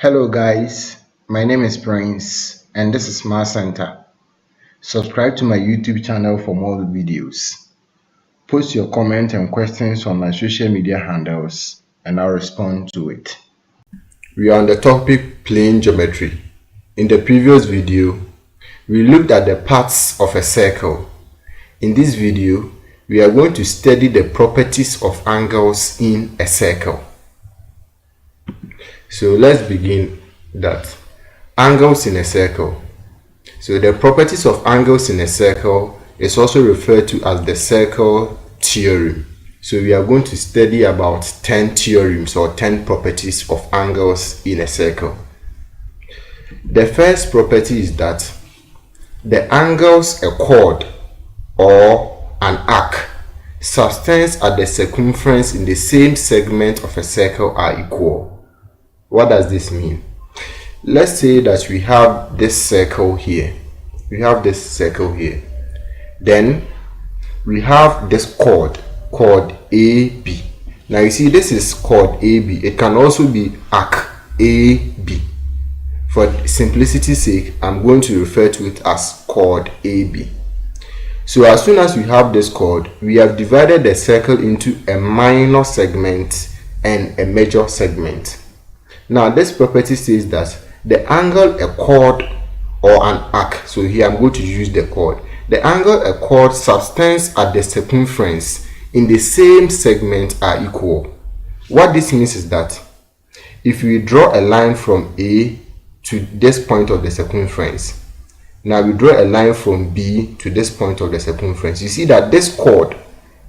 Hello guys, my name is Prince and this is Math Center. Subscribe to my YouTube channel for more videos. Post your comments and questions on my social media handles and I'll respond to it. We are on the topic plane geometry. In the previous video, we looked at the parts of a circle. In this video, we are going to study the properties of angles in a circle. So let's begin that. Angles in a circle. So the properties of angles in a circle is also referred to as the circle theorem. So we are going to study about 10 theorems or 10 properties of angles in a circle. The first property is that the angles a chord or an arc subtends at the circumference in the same segment of a circle are equal. What does this mean? Let's say that we have this circle here. Then we have this chord AB. Now you see this is chord AB. It can also be arc AB. For simplicity's sake, I'm going to refer to it as chord AB. So as soon as we have this chord, we have divided the circle into a minor segment and a major segment. Now this property says that the angle a chord or an arc, so here I'm going to use the chord, the angle a chord subtends at the circumference in the same segment are equal. What this means is that if we draw a line from A to this point of the circumference, now we draw a line from B to this point of the circumference, you see that this chord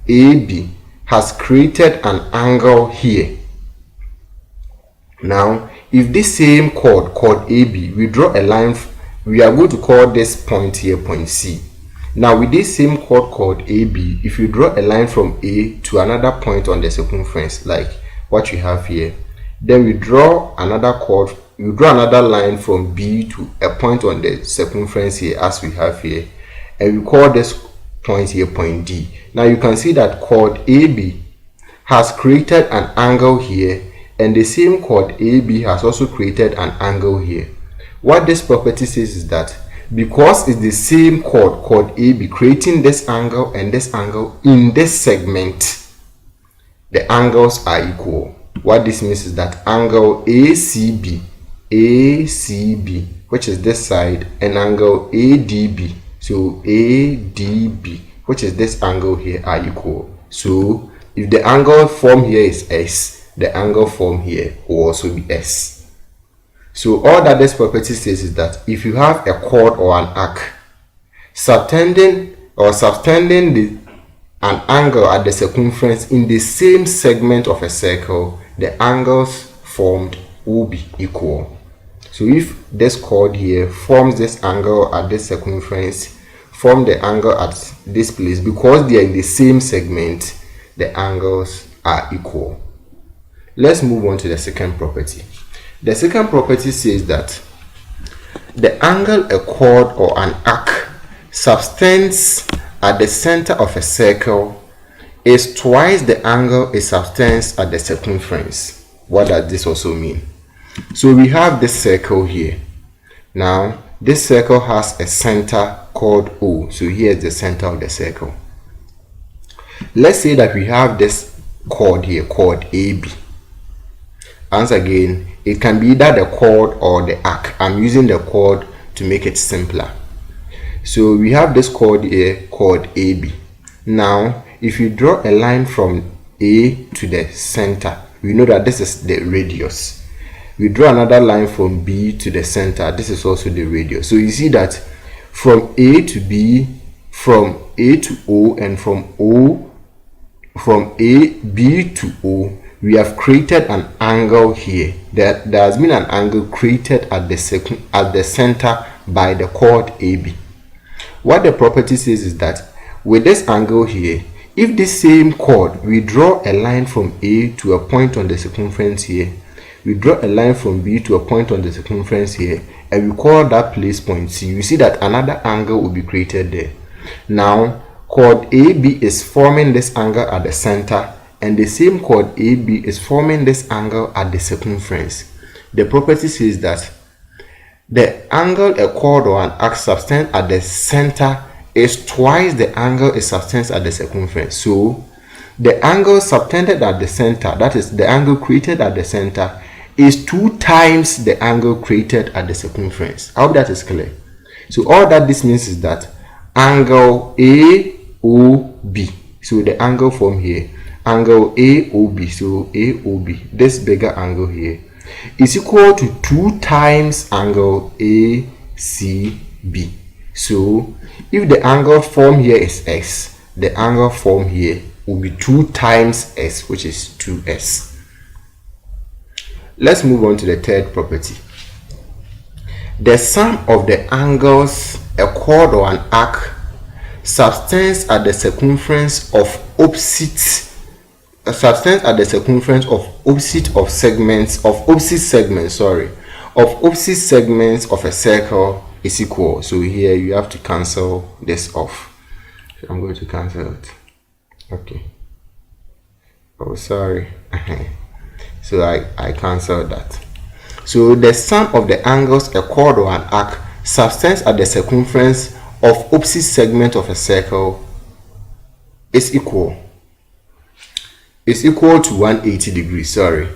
AB has created an angle here. Now, if this same chord AB, we draw a line, we are going to call this point here point C. Now, with this same chord AB, if you draw a line from A to another point on the circumference, like what you have here, then we draw another chord, you draw another line from B to a point on the circumference here, as we have here, and we call this point here point D. Now, you can see that chord AB has created an angle here, and the same chord AB has also created an angle here. What this property says is that because it's the same chord AB creating this angle and this angle in this segment, the angles are equal. What this means is that angle ACB, which is this side, and angle ADB, so ADB, which is this angle here, are equal. So if the angle formed here is S, the angle form here will also be S. So all that this property says is that if you have a chord or an arc subtending an angle at the circumference in the same segment of a circle, the angles formed will be equal. So if this chord here forms this angle at this circumference, form the angle at this place, because they are in the same segment, the angles are equal. Let's move on to the second property. The second property says that the angle a chord or an arc subtends at the center of a circle is twice the angle it subtends at the circumference. What does this also mean? So we have this circle here. Now this circle has a center called O. So here is the center of the circle. Let's say that we have this chord here, chord AB. Once again, it can be either the chord or the arc. I'm using the chord to make it simpler. So we have this chord here, chord AB. Now, if you draw a line from A to the center, we know that this is the radius. We draw another line from B to the center. This is also the radius. So you see that from A to B, from A to O, and from B to O, we have created an angle here. There has been an angle created at the center by the chord AB. What the property says is that with this angle here, if this same chord, we draw a line from A to a point on the circumference here, we draw a line from B to a point on the circumference here, and we call that place point C, you see that another angle will be created there. Now, chord AB is forming this angle at the center, and the same chord AB is forming this angle at the circumference. the property says that the angle a chord or an arc subtends at the center is twice the angle it subtends at the circumference. So the angle subtended at the center, that is the angle created at the center, is 2 times the angle created at the circumference. I hope that is clear. So all that this means is that angle AOB, so the angle from here, angle AOB, so AOB, this bigger angle here, is equal to 2 times angle ACB. So if the angle formed here is S, the angle formed here will be 2 times S, which is 2S. Let's move on to the third property. The sum of the angles a chord or an arc subtends at the circumference of opposite segments of a circle is equal. So here you have to cancel this off. I'm going to cancel it. Okay. Oh, sorry. So I cancelled that. So the sum of the angles a chord or an arc subtends at the circumference of opposite segment of a circle is equal to 180 degrees. Sorry.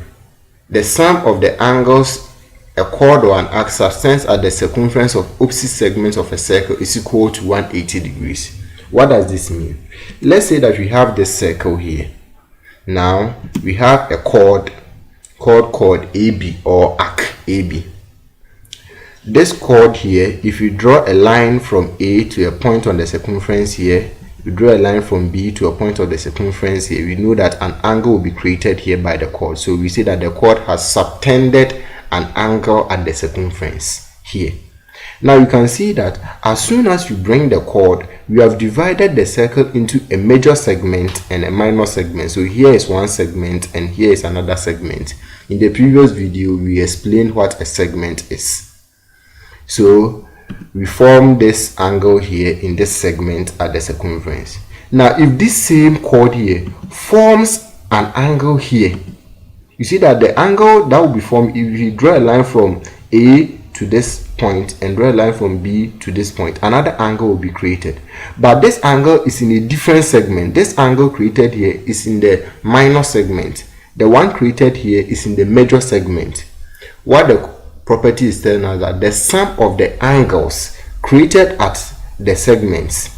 The sum of the angles a chord or an arc subtends at the circumference of opposite segments of a circle is equal to 180 degrees. What does this mean? Let's say that we have this circle here. Now we have a chord called AB or arc AB. This chord here, if you draw a line from A to a point on the circumference here, you draw a line from B to a point of the circumference here, we know that an angle will be created here by the chord. So we say that the chord has subtended an angle at the circumference here. Now you can see that as soon as you bring the chord, we have divided the circle into a major segment and a minor segment. So here is one segment and here is another segment. In the previous video, we explained what a segment is. So we form this angle here in this segment at the circumference. Now if this same chord here forms an angle here, you see that the angle that will be formed if you draw a line from A to this point and draw a line from B to this point, another angle will be created. But this angle is in a different segment. This angle created here is in the minor segment. The one created here is in the major segment. What the property is telling us that the sum of the angles created at the segments,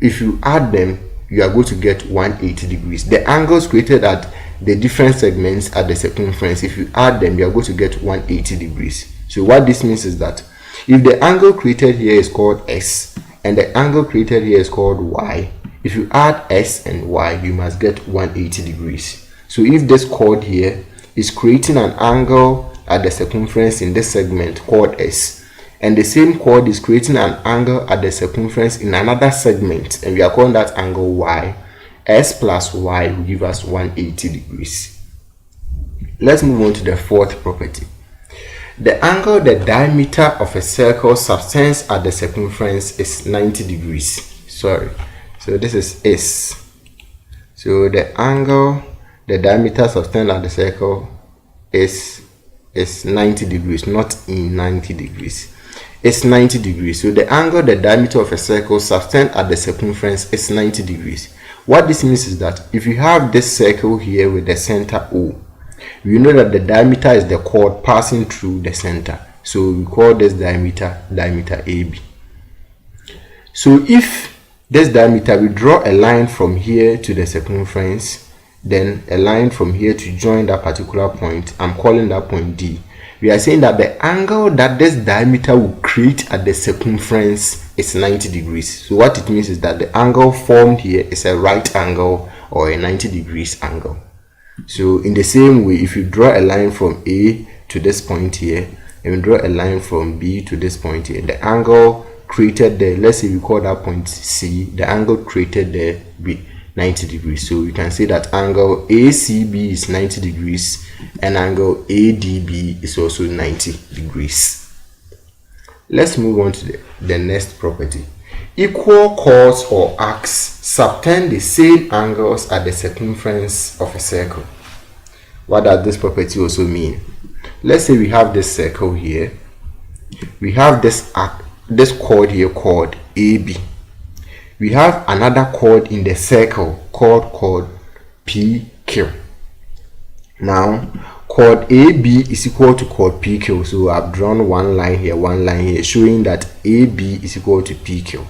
if you add them, you are going to get 180 degrees. The angles created at the different segments at the circumference, if you add them, you are going to get 180 degrees. So what this means is that if the angle created here is called S and the angle created here is called Y, if you add S and Y, you must get 180 degrees. So if this chord here is creating an angle at the circumference in this segment called S, and the same chord is creating an angle at the circumference in another segment, and we are calling that angle Y, S plus Y will give us 180 degrees. Let's move on to the fourth property. The angle the diameter of a circle subtends at the circumference is 90 degrees. Sorry. So this is S. So the angle the diameter subtends at the circle is 90 degrees, not in 90 degrees. It's 90 degrees. So the angle the diameter of a circle subtends at the circumference is 90 degrees. What this means is that if you have this circle here with the center O, we know that the diameter is the chord passing through the center. So we call this diameter AB. So if this diameter, we draw a line from here to the circumference, then a line from here to join that particular point, I'm calling that point D. We are saying that the angle that this diameter will create at the circumference is 90 degrees. So what it means is that the angle formed here is a right angle or a 90 degrees angle. So in the same way, if you draw a line from A to this point here, and we draw a line from B to this point here, the angle created there, let's say we call that point C, the angle created there be 90 degrees. So we can say that angle ACB is 90 degrees and angle ADB is also 90 degrees. Let's move on to the next property. Equal chords or arcs subtend the same angles at the circumference of a circle. What does this property also mean? Let's say we have this circle here. We have this chord here called AB. We have another chord in the circle called PQ. Now, chord AB is equal to chord PQ. So I've drawn one line here, showing that AB is equal to PQ.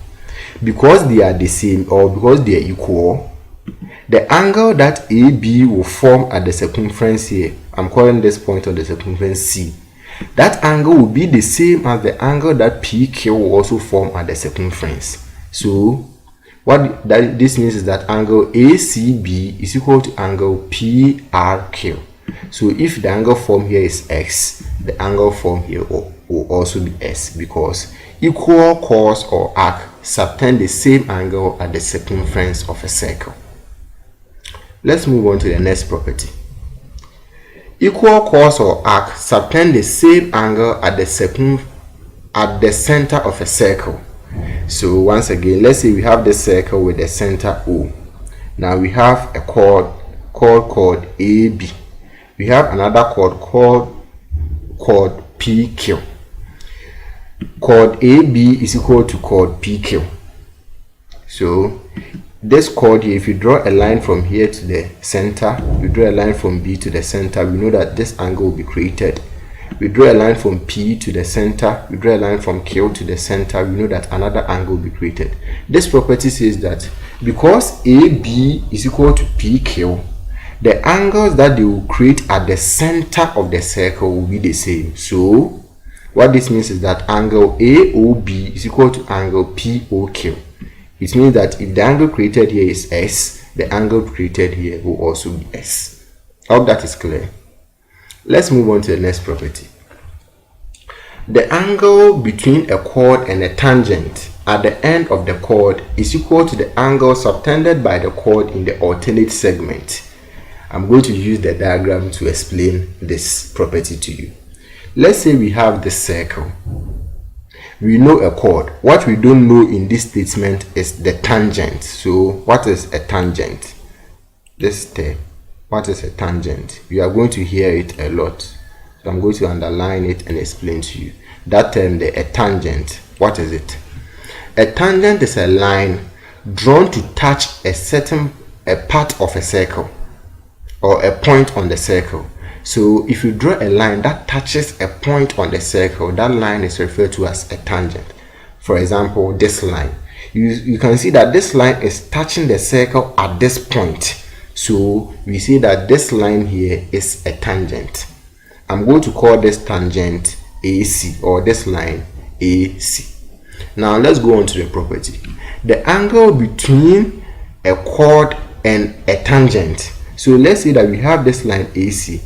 Because they are the same, or because they are equal, the angle that AB will form at the circumference here, I'm calling this point on the circumference C, that angle will be the same as the angle that PQ will also form at the circumference. So what this means is that angle ACB is equal to angle PRQ. So if the angle formed here is X, the angle formed here will also be S, because equal chords or arc subtend the same angle at the circumference of a circle. Let's move on to the next property. Equal chords or arc subtend the same angle at the center of a circle. So once again, let's say we have this circle with the center O. Now we have a chord called AB. We have another chord called PQ. Chord AB is equal to chord PQ. So this chord here, if you draw a line from here to the center, you draw a line from B to the center, we know that this angle will be created. We draw a line from P to the center, we draw a line from Q to the center, we know that another angle will be created. This property says that because AB is equal to PQ, the angles that they will create at the center of the circle will be the same. So what this means is that angle AOB is equal to angle POQ. It means that if the angle created here is S, the angle created here will also be S. I hope that is clear. Let's move on to the next property. The angle between a chord and a tangent at the end of the chord is equal to the angle subtended by the chord in the alternate segment. I'm going to use the diagram to explain this property to you. Let's say we have this circle. We know a chord. What we don't know in this statement is the tangent. So what is a tangent? This term. What is a tangent? You are going to hear it a lot. So I'm going to underline it and explain to you. That term, a tangent, what is it? A tangent is a line drawn to touch a part of a circle or a point on the circle. So if you draw a line that touches a point on the circle, that line is referred to as a tangent. For example, this line. You can see that this line is touching the circle at this point. So we see that this line here is a tangent. I'm going to call this tangent AC, or this line AC. Now let's go on to the property. The angle between a chord and a tangent. So let's say that we have this line AC.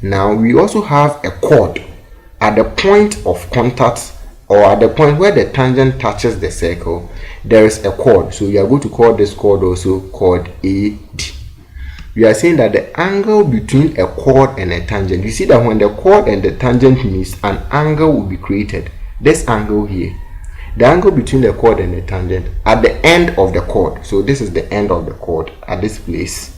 Now we also have a chord at the point of contact, or at the point where the tangent touches the circle. There is a chord. So we are going to call this chord also chord AD. We are saying that the angle between a chord and a tangent, you see that when the chord and the tangent meet, an angle will be created. This angle here, the angle between the chord and the tangent at the end of the chord, so this is the end of the chord at this place,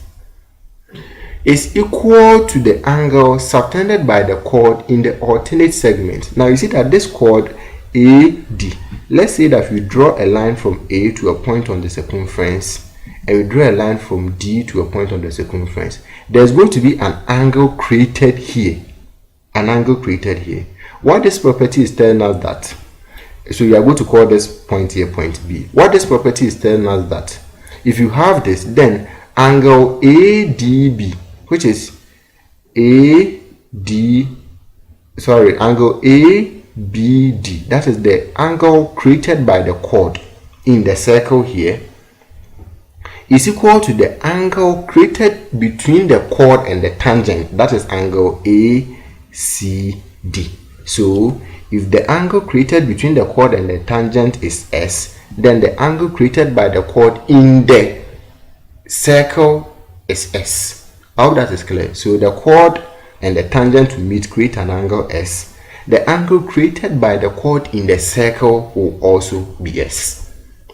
is equal to the angle subtended by the chord in the alternate segment. Now you see that this chord AD, let's say that we draw a line from A to a point on the circumference, and we draw a line from D to a point on the circumference. There's going to be an angle created here. An angle created here. What this property is telling us that, so we are going to call this point here point B. What this property is telling us that if you have this, then angle ADB, which is angle ABD, that is the angle created by the chord in the circle here, is equal to the angle created between the chord and the tangent, that is angle ACD. So if the angle created between the chord and the tangent is S, then the angle created by the chord in the circle is S. I hope that is clear. So the chord and the tangent will meet, create an angle S. The angle created by the chord in the circle will also be S.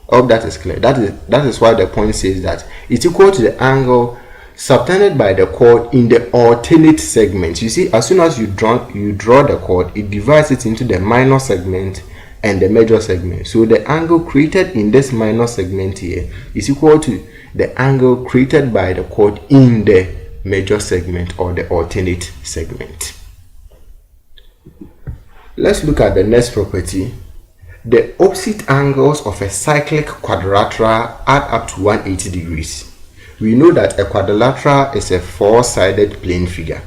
I hope that is clear. That is why the point says that it's equal to the angle subtended by the chord in the alternate segment. You see, as soon as you draw the chord, it divides it into the minor segment and the major segment. So the angle created in this minor segment here is equal to the angle created by the chord in the major segment or the alternate segment. Let's look at the next property. The opposite angles of a cyclic quadrilateral add up to 180 degrees. We know that a quadrilateral is a four-sided plane figure.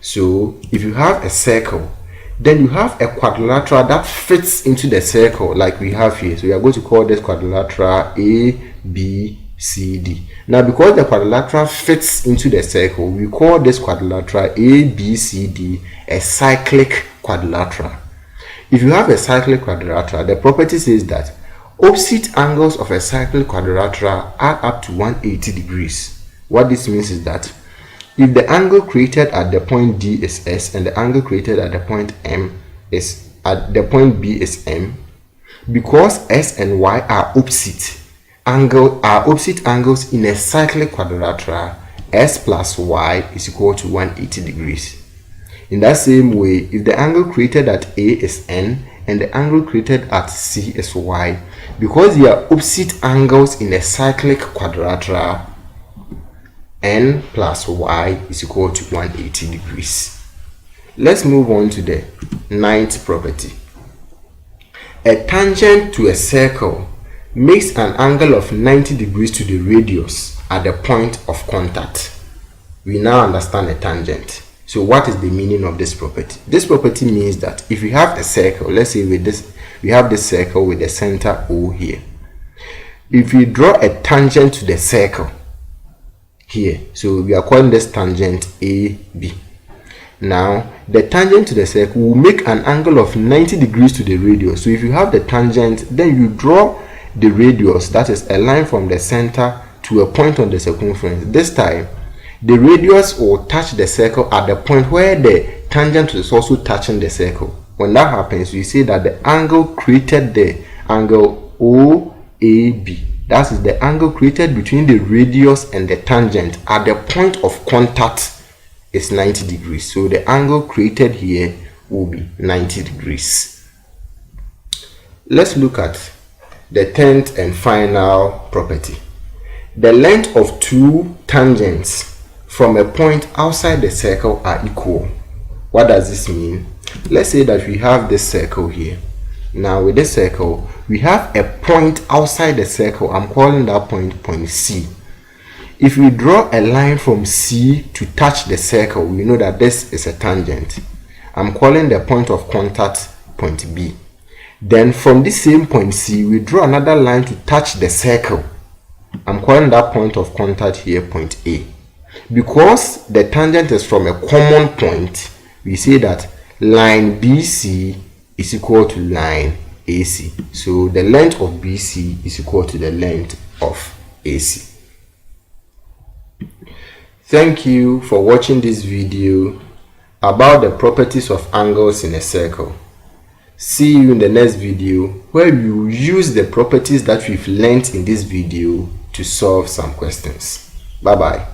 So if you have a circle, then you have a quadrilateral that fits into the circle like we have here. So we are going to call this quadrilateral A, B, C, D. Now because the quadrilateral fits into the circle, we call this quadrilateral A, B, C, D a cyclic quadrilateral. If you have a cyclic quadrilateral, the property says that opposite angles of a cyclic quadrilateral add up to 180 degrees. What this means is that if the angle created at the point D is S and the angle created at the point B is M, because S and Y are opposite angles in a cyclic quadrilateral, S plus Y is equal to 180 degrees. In that same way, if the angle created at A is N and the angle created at C is Y, because they are opposite angles in a cyclic quadrilateral, N plus Y is equal to 180 degrees. Let's move on to the ninth property. A tangent to a circle makes an angle of 90 degrees to the radius at the point of contact. We now understand a tangent. So what is the meaning of this property? This property means that if we have a circle, let's say we have this circle with the center O here. If we draw a tangent to the circle here, so we are calling this tangent AB. Now the tangent to the circle will make an angle of 90 degrees to the radius. So if you have the tangent, then you draw the radius, that is a line from the center to a point on the circumference. This time the radius will touch the circle at the point where the tangent is also touching the circle. When that happens, we say that the angle created, the angle OAB, that is the angle created between the radius and the tangent at the point of contact, is 90 degrees. So the angle created here will be 90 degrees. Let's look at the 10th and final property. The length of two tangents from a point outside the circle are equal. What does this mean? Let's say that we have this circle here. Now with this circle, we have a point outside the circle. I'm calling that point C. If we draw a line from C to touch the circle, we know that this is a tangent. I'm calling the point of contact point B. Then from this same point C, we draw another line to touch the circle. I'm calling that point of contact here point A. Because the tangent is from a common point, we say that line BC is equal to line AC. So the length of BC is equal to the length of AC. Thank you for watching this video about the properties of angles in a circle. See you in the next video where we will use the properties that we've learned in this video to solve some questions. Bye bye.